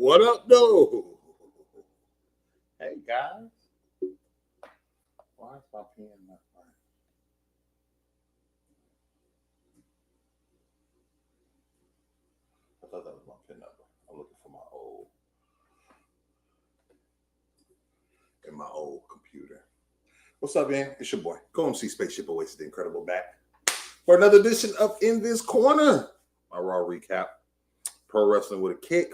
What up, though? Hey, guys. Why is my pen not right? I thought that was my pen number. I'm looking for my old computer. What's up, man? It's your boy. Go and see Spaceship Awaits the Incredible back for another edition of In This Corner. My Raw recap. Pro Wrestling with a Kick.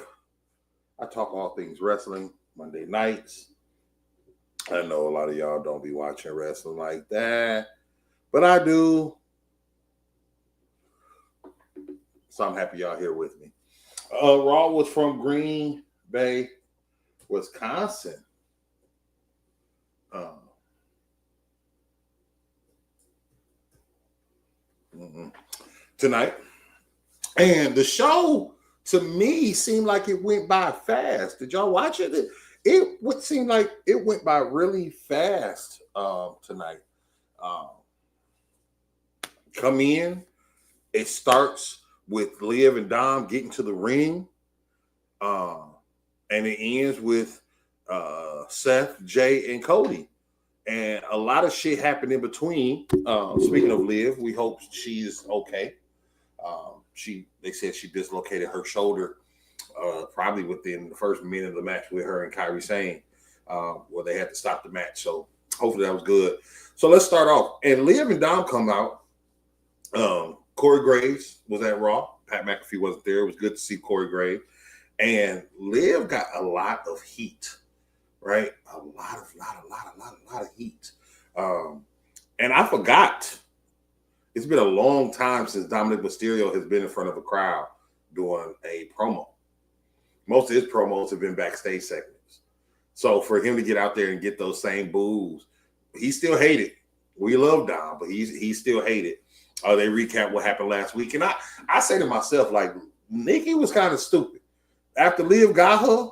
I talk all things wrestling Monday nights. I know a lot of y'all don't be watching wrestling like that, but I do. So I'm happy y'all here with me. Raw was from Green Bay, Wisconsin. Tonight. And the show, to me, seemed like it went by fast. Did y'all watch it? It would seem like it went by really fast tonight. Come in. It starts with Liv and Dom getting to the ring. And it ends with Seth, Jay, and Cody. And a lot of shit happened in between. Speaking of Liv, we hope she's okay. They said she dislocated her shoulder probably within the first minute of the match with her and Kairi Sane, where they had to stop the match. So hopefully that was good. So let's start off. And Liv and Dom come out. Corey Graves was at Raw. Pat McAfee wasn't there. It was good to see Corey Graves. And Liv got a lot of heat, right? A lot of heat. And I forgot. It's been a long time since Dominic Mysterio has been in front of a crowd doing a promo. Most of his promos have been backstage segments. So for him to get out there and get those same boos, he still hated. We love Dom, but he still hated. They recap what happened last week. And I say to myself, like, Nikki was kind of stupid. After Liv got her,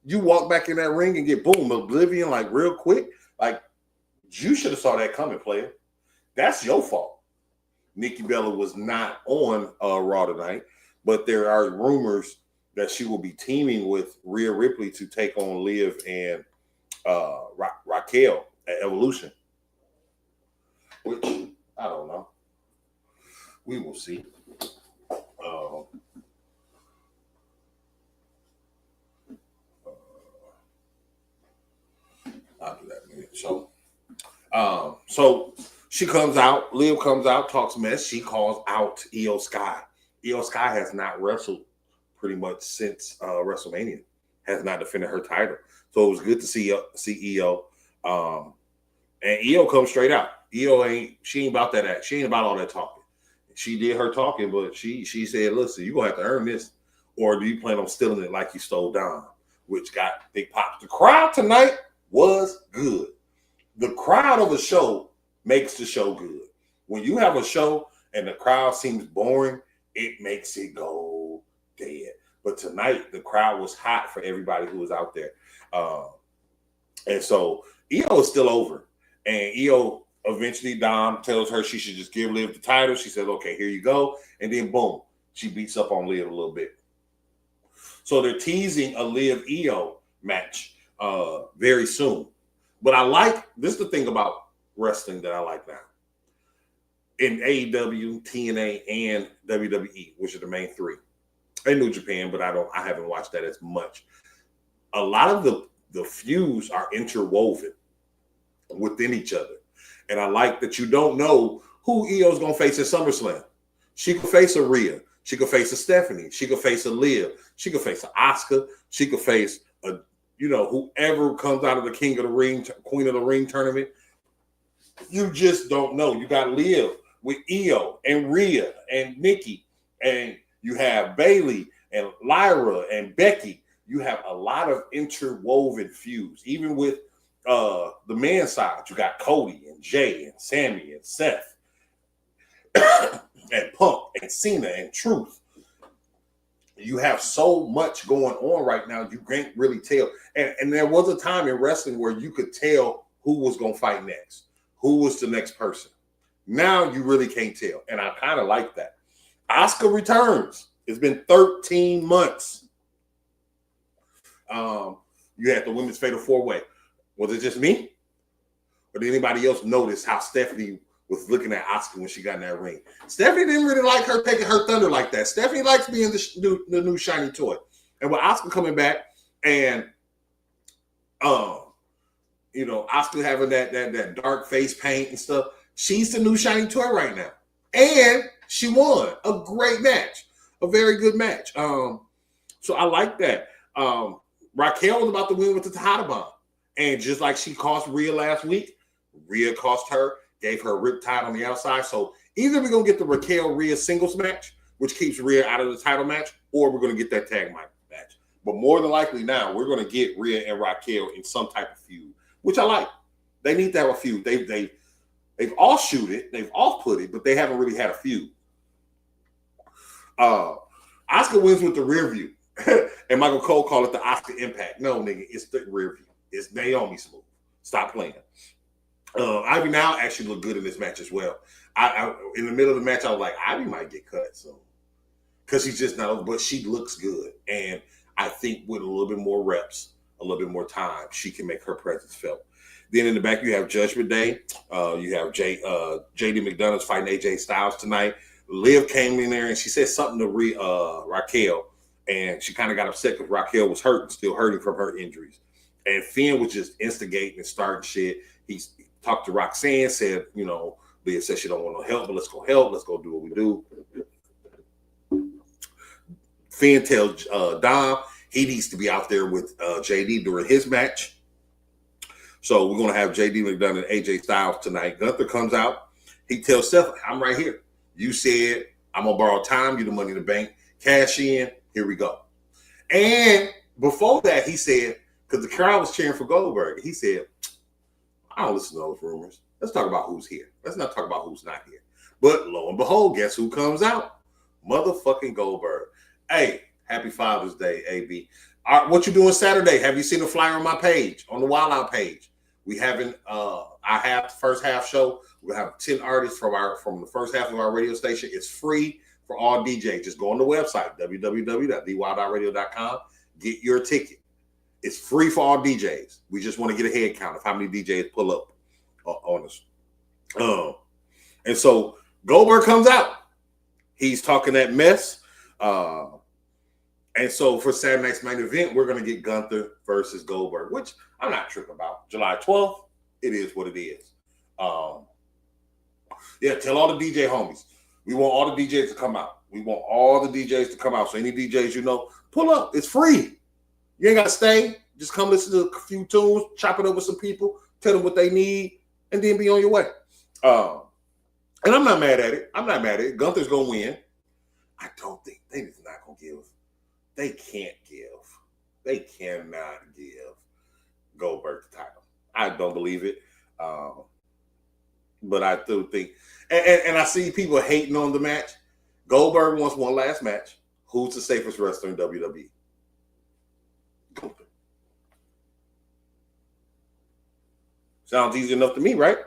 you walk back in that ring and get boom, oblivion, like real quick. Like, you should have saw that coming, player. That's your fault. Nikki Bella was not on Raw tonight, but there are rumors that she will be teaming with Rhea Ripley to take on Liv and Raquel at Evolution, which I don't know. We will see. I'll do that in a minute. So she comes out, Liv comes out, talks mess. She calls out Io Sky. Io Sky has not wrestled pretty much since WrestleMania, has not defended her title. So it was good to see Io. And Io comes straight out. Io she ain't about that act. She ain't about all that talking. She did her talking, but she said, listen, you're going to have to earn this, or do you plan on stealing it like you stole Dom? Which got big pops. The crowd tonight was good. The crowd of a show makes the show good. When you have a show and the crowd seems boring, it makes it go dead. But tonight, the crowd was hot for everybody who was out there. And so Io is still over. And Io, eventually, Dom tells her she should just give Liv the title. She says, okay, here you go. And then, boom, she beats up on Liv a little bit. So they're teasing a Liv-Io match very soon. But this is the thing about wrestling that I like now. In AEW, TNA, and WWE, which are the main three. And New Japan, but I haven't watched that as much. A lot of the feuds are interwoven within each other. And I like that you don't know who Io's going to face at SummerSlam. She could face a Rhea. She could face a Stephanie. She could face a Liv. She could face an Asuka. She could face whoever comes out of the King of the Ring, Queen of the Ring tournament. You just don't know. You got Liv with Io and Rhea and Nikki, and you have Bayley and Lyra and Becky. You have a lot of interwoven feuds. Even with the men's side, you got Cody and Jay and Sammy and Seth and Punk and Cena and Truth. You have so much going on right now, you can't really tell. And there was a time in wrestling where you could tell who was going to fight next, who was the next person. Now you really can't tell. And I kind of like that. Asuka returns. It's been 13 months. You had the women's fatal 4-way. Was it just me? Or did anybody else notice how Stephanie was looking at Asuka when she got in that ring? Stephanie didn't really like her taking her thunder like that. Stephanie likes being the new shiny toy. And with Asuka coming back and Asuka having that dark face paint and stuff, she's the new shiny toy right now. And she won a great match, a very good match. So I like that. Raquel was about to win with the Tejada Bomb. And just like she cost Rhea last week, Rhea cost her, gave her a riptide on the outside. So either we're going to get the Raquel-Rhea singles match, which keeps Rhea out of the title match, or we're going to get that tag match. But more than likely now, we're going to get Rhea and Raquel in some type of feud, which I like. They need to have a feud. They've offshoot it, they've off-put it, but they haven't really had a feud. Asuka wins with the rear view. And Michael Cole called it the Asuka Impact. No, nigga, it's the rear view. It's Naomi Smooth. Stop playing. Ivy now actually looked good in this match as well. I in the middle of the match, I was like, Ivy might get cut soon. Because she's just not, but she looks good. And I think with a little bit more reps, a little bit more time, she can make her presence felt. Then in the back, you have Judgment Day. You have JD McDonough fighting AJ Styles tonight. Liv came in there and she said something to Raquel. And she kind of got upset because Raquel was still hurting from her injuries. And Finn was just instigating and starting shit. He talked to Roxanne, said, Liv said she don't want no help, but let's go help. Let's go do what we do. Finn tells Dom he needs to be out there with JD during his match. So we're going to have JD McDonough and AJ Styles tonight. Gunther comes out. He tells Stephanie, I'm right here. You said I'm going to borrow time, you the money in the bank, cash in, here we go. And before that, he said, because the crowd was cheering for Goldberg, he said, I don't listen to those rumors. Let's talk about who's here. Let's not talk about who's not here. But lo and behold, guess who comes out? Motherfucking Goldberg. Hey, happy Father's Day, AB. What you doing Saturday? Have you seen a flyer on my page, on the Wild Out page? We haven't. I have the first half show. We have 10 artists from the first half of our radio station. It's free for all DJs. Just go on the website www.thewildoutradio.com. Get your ticket. It's free for all DJs. We just want to get a head count of how many DJs pull up on us. And so Goldberg comes out. He's talking that mess. And so for Saturday night's main event, we're going to get Gunther versus Goldberg, which I'm not tripping about. July 12th, it is what it is. Tell all the DJ homies. We want all the DJs to come out. We want all the DJs to come out. So any DJs pull up. It's free. You ain't got to stay. Just come listen to a few tunes, chop it up with some people, tell them what they need, and then be on your way. And I'm not mad at it. Gunther's going to win. I don't think they're not going to give. They can't give. They cannot give Goldberg the title. I don't believe it. But I do think, and I see people hating on the match. Goldberg wants one last match. Who's the safest wrestler in WWE? Gunther. Sounds easy enough to me, right?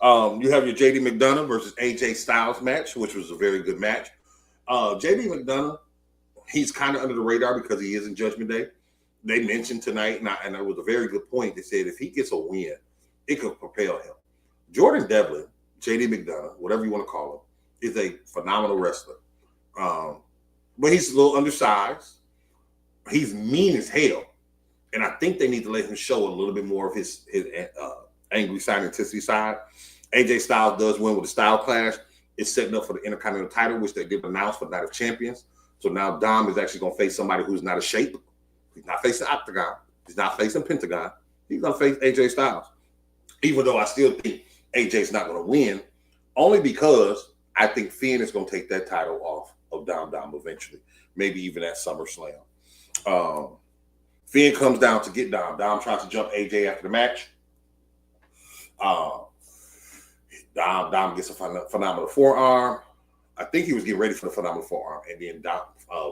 You have your JD McDonough versus AJ Styles match, which was a very good match. JD McDonough, he's kind of under the radar because he is in Judgment Day. They mentioned tonight, and it was a very good point. They said if he gets a win, it could propel him. Jordan Devlin, JD McDonough, whatever you want to call him, is a phenomenal wrestler. But he's a little undersized. He's mean as hell. And I think they need to let him show a little bit more of his angry side, intensity side. AJ Styles does win with a style clash. It's setting up for the Intercontinental title, which they did announce for the Night of Champions. So now Dom is actually going to face somebody who's not a shape. He's not facing Octagon. He's not facing Pentagon. He's going to face AJ Styles. Even though I still think AJ's not going to win, only because I think Finn is going to take that title off of Dom eventually, maybe even at SummerSlam. Finn comes down to get Dom. Dom tries to jump AJ after the match. Dom gets a phenomenal forearm. I think he was getting ready for the phenomenal forearm, and then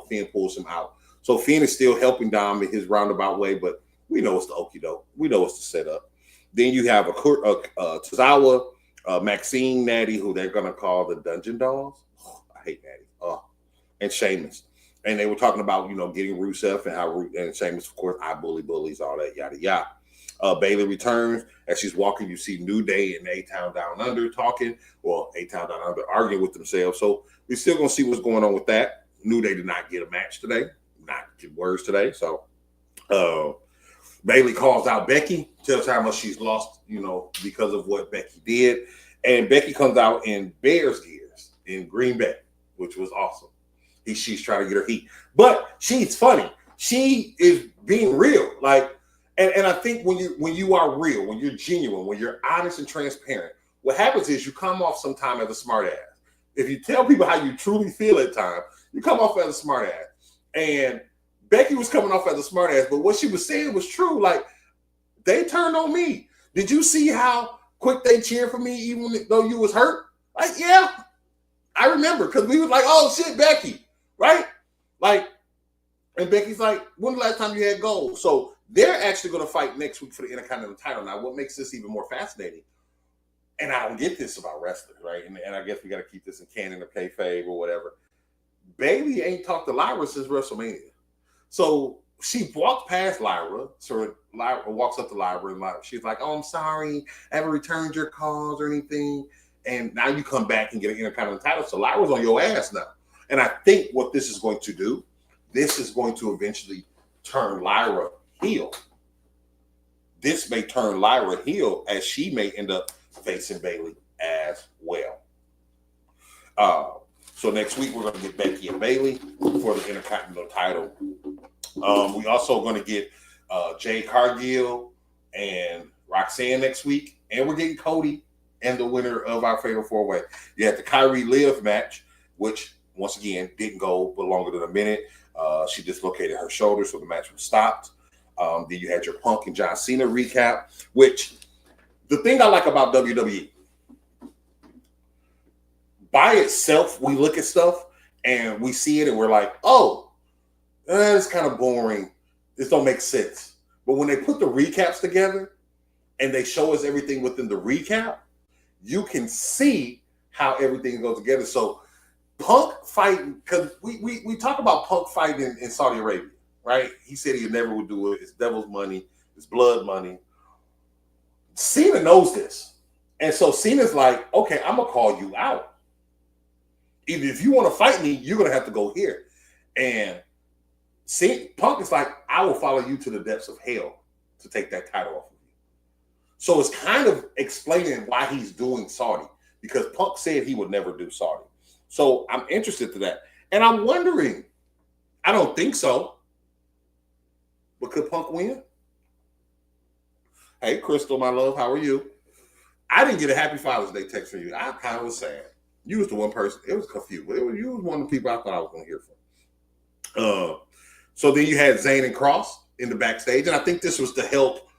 Finn pulls him out. So Finn is still helping Dom in his roundabout way, but we know it's the okie doke. We know it's the setup. Then you have a Tozawa, Maxine, Natty, who they're going to call the Dungeon Dolls. Oh, I hate Natty. And Sheamus. And they were talking about, getting Rusev and how and Sheamus, of course, I bullies, all that, yada, yada. Bayley returns. As she's walking, you see New Day and A-Town Down Under talking, or A-Town Down Under arguing with themselves. So we're still going to see what's going on with that. New Day did not get a match today, not get words today. So Bayley calls out Becky, tells her how much she's lost, because of what Becky did. And Becky comes out in Bears gears in Green Bay, which was awesome. She's trying to get her heat. But she's funny. She is being real. And I think when you are real, when you're genuine, when you're honest and transparent, what happens is you come off sometime as a smart ass. If you tell people how you truly feel at times, you come off as a smart ass. And Becky was coming off as a smart ass, but what she was saying was true. They turned on me. Did you see how quick they cheered for me even though you was hurt? Yeah. I remember, because we was like, oh shit, Becky. Right? And Becky's like, when the last time you had gold? So they're actually going to fight next week for the Intercontinental title. Now, what makes this even more fascinating, and I don't get this about wrestlers, right? And I guess we got to keep this in canon or kayfabe or whatever. Bayley ain't talked to Lyra since WrestleMania. So she walked past Lyra. So Lyra walks up to Lyra, and she's like, oh, I'm sorry. I haven't returned your calls or anything. And now you come back and get an Intercontinental title. So Lyra's on your ass now. And I think what this is going to do, this is going to eventually turn Lyra heel. This may turn Lyra heel, as she may end up facing Bayley as well. So next week we're going to get Becky and Bayley for the Intercontinental title. We also going to get Jade Cargill and Roxanne next week, and we're getting Cody and the winner of our Fatal 4-Way. You had the Kyrie Liv match, which once again didn't go but longer than a minute. She dislocated her shoulder, so the match was stopped. Then you had your Punk and John Cena recap, which the thing I like about WWE, by itself, we look at stuff and we see it and we're like, oh, it's kind of boring. This don't make sense. But when they put the recaps together and they show us everything within the recap, you can see how everything goes together. So Punk fighting, because we talk about Punk fighting in Saudi Arabia, right? He said he never would do it. It's devil's money. It's blood money. Cena knows this. And so Cena's like, okay, I'm going to call you out. Either if you want to fight me, you're going to have to go here. And Punk is like, I will follow you to the depths of hell to take that title off of you. So it's kind of explaining why he's doing Saudi, because Punk said he would never do Saudi. So I'm interested to that. And I'm wondering, I don't think so, but could Punk win? Hey, Crystal, my love, how are you? I didn't get a Happy Father's Day text from you. I kind of was sad. You was the one person. It was confused. You was one of the people I thought I was going to hear from. So then you had Zayn and Cross in the backstage, and I think this was to help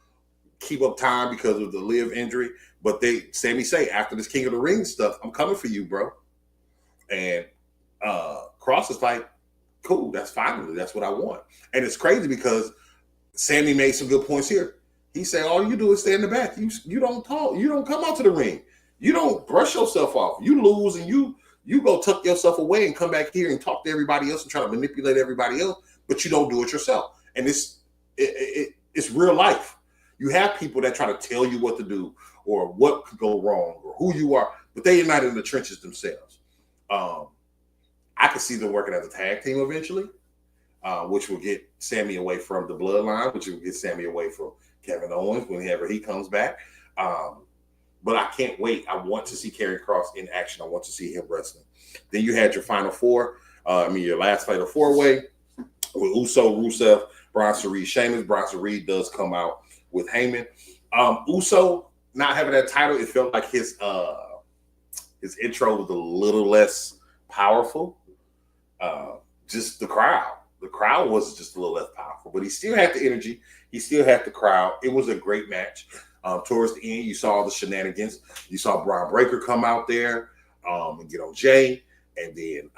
keep up time because of the Liv injury. But Sammy say, after this King of the Ring stuff, I'm coming for you, bro. And Cross is like, cool, that's fine. That's what I want. And it's crazy because Sammy made some good points here. He said, all you do is stay in the back. You don't talk. You don't come out to the ring. You don't brush yourself off. You lose and you go tuck yourself away and come back here and talk to everybody else and try to manipulate everybody else, but you don't do it yourself. And it's real life. You have people that try to tell you what to do or what could go wrong or who you are, but they are not in the trenches themselves. I could see them working as a tag team eventually, which will get Sammy away from the bloodline, which will get Sammy away from Kevin Owens whenever he comes back. But I can't wait. I want to see Karrion Kross in action. I want to see him wrestling. Then you had your final four. Your last Fatal 4-Way with Uso, Rusev, Bronson Reed, Sheamus. Bronson Reed does come out with Heyman. Uso not having that title, it felt like his intro was a little less powerful. Just the crowd. The crowd was just a little less powerful, but he still had the energy. He still had the crowd. It was a great match. Towards the end, you saw the shenanigans. You saw Braun Breaker come out there and get on Jay. And then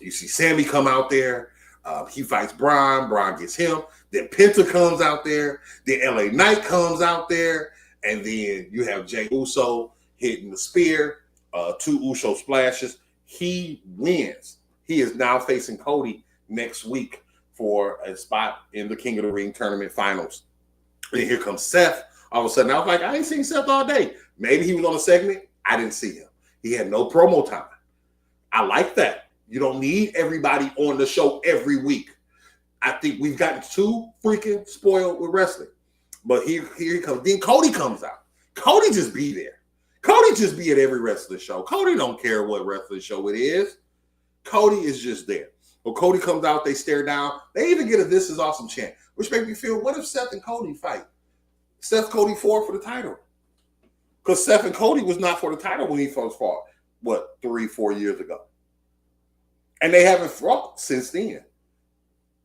you see Sammy come out there. He fights Braun. Braun gets him. Then Penta comes out there. Then LA Knight comes out there. And then you have Jey Uso hitting the spear. 2 Uso splashes. He wins. He is now facing Cody next week for a spot in the King of the Ring tournament finals. And here comes Seth. All of a sudden, I was like, I ain't seen Seth all day. Maybe he was on a segment. I didn't see him. He had no promo time. I like that. You don't need everybody on the show every week. I think we've gotten too freaking spoiled with wrestling. But here he comes. Then Cody comes out. Cody just be there. Cody just be at every wrestling show. Cody don't care what wrestling show it is. Cody is just there. When Cody comes out, they stare down. They even get a "This is awesome" chant, which makes me feel, what if Seth and Cody fight? Seth Cody fought for the title. Because Seth and Cody was not for the title when he first fought, 3-4 years ago. And they haven't fought since then.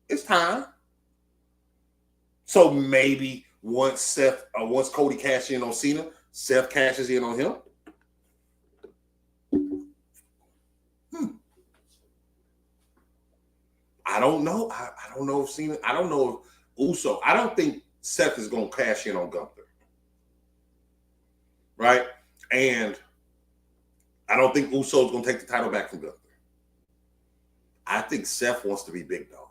It's time. So maybe once Cody cashes in on Cena, Seth cashes in on him. I don't know. I don't know if Cena. I don't know if Uso. I don't think Seth is going to cash in on Gunther. Right? And I don't think Uso is going to take the title back from Gunther. I think Seth wants to be big dog.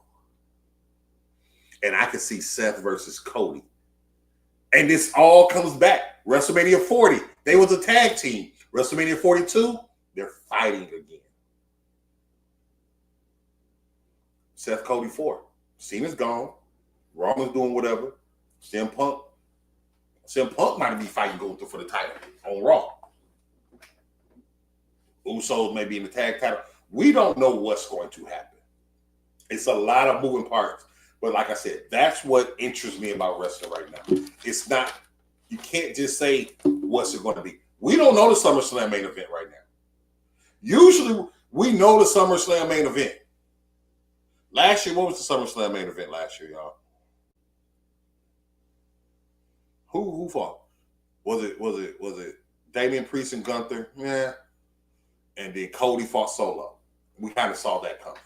And I can see Seth versus Cody. And this all comes back. WrestleMania 40, they was a tag team. WrestleMania 42, they're fighting again. Seth Cody 4. Cena's gone. Roman's doing whatever. CM Punk might be fighting Gunther for the title on Raw. Usos may be in the tag title. We don't know what's going to happen. It's a lot of moving parts. But like I said, that's what interests me about wrestling right now. It's not, you can't just say what's it going to be. We don't know the SummerSlam main event right now. Usually we know the SummerSlam main event. Last year, what was the SummerSlam main event last year, y'all? Who fought? Was it Damian Priest and Gunther? Yeah. And then Cody fought Solo. We kind of saw that coming.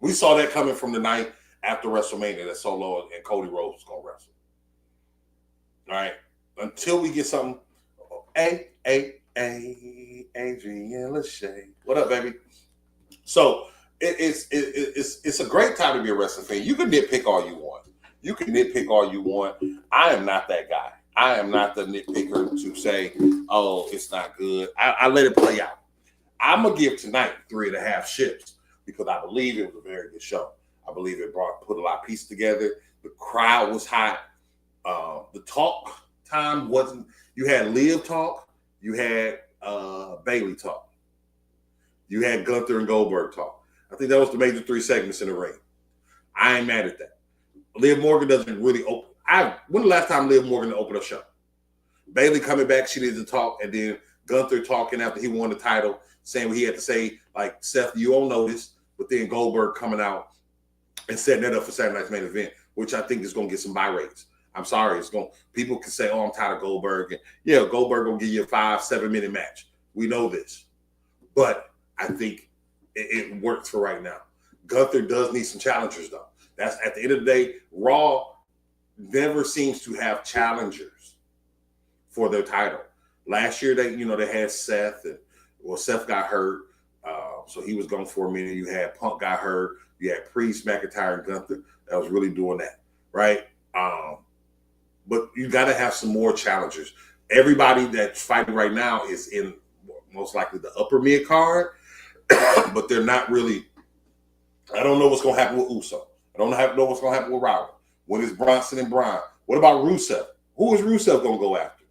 We saw that coming from the night after WrestleMania that Solo and Cody Rhodes was going to wrestle. All right. Until we get something. Adrian Lachey. What up, baby? So it's a great time to be a wrestling fan. You can nitpick all you want. I am not that guy. I am not the nitpicker to say, oh, it's not good. I let it play out. I'm going to give tonight 3.5 ships because I believe it was a very good show. I believe it put a lot of pieces together. The crowd was hot. The talk time wasn't. You had Liv talk. You had Bayley talk. You had Gunther and Goldberg talk. I think that was the major 3 segments in the ring. I ain't mad at that. Liv Morgan doesn't really open. When the last time Liv Morgan opened a show? Bayley coming back, she needed to talk, and then Gunther talking after he won the title, saying what he had to say, like, Seth, you don't know this, but then Goldberg coming out and setting that up for Saturday night's main event, which I think is going to get some buy rates. I'm sorry. People can say, oh, I'm tired of Goldberg. And yeah, Goldberg going to give you a 5-7 minute match. We know this. But I think it works for right now. Gunther does need some challengers, though. That's at the end of the day, Raw never seems to have challengers for their title. Last year, they had Seth, and Seth got hurt, so he was gone for a minute. You had Punk got hurt. You had Priest, McIntyre, and Gunther that was really doing that, right? But you got to have some more challengers. Everybody that's fighting right now is in most likely the upper mid card, but they're not really. I don't know what's going to happen with Uso. I don't know what's going to happen with Robert. When is Bronson and Braun? What about Rusev? Who is Rusev going to go after?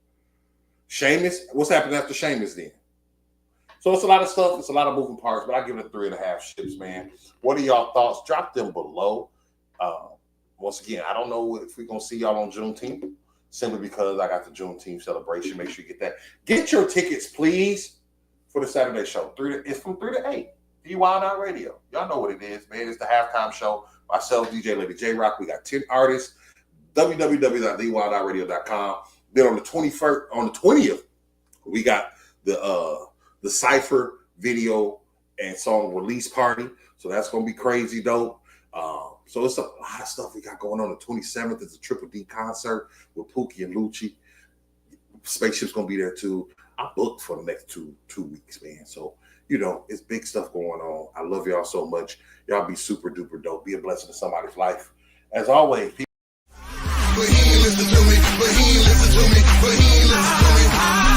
Sheamus? What's happening after Sheamus then? So it's a lot of stuff. It's a lot of moving parts, but I give it 3.5 ships, man. What are y'all thoughts? Drop them below. Once again, I don't know if we're going to see y'all on Juneteenth, simply because I got the Juneteenth celebration. Make sure you get that. Get your tickets, please, for the Saturday show. It's from 3 to 8. Wild Out Radio. Y'all know what it is, man. It's the halftime show. Myself, DJ Lady J Rock. We got 10 artists. www.thewildoutradio.com. Then on the 20th, we got the Cypher video and song release party. So that's gonna be crazy dope. So it's a lot of stuff we got going on. The 27th is a Triple D concert with Pookie and Lucci. Spaceship's gonna be there too. I'm booked for the next two weeks, man. So you know, it's big stuff going on. I love y'all so much. Y'all be super duper dope. Be a blessing to somebody's life. As always, people. But he ain't listen to me. But he ain't listen to me. But he ain't listen to me.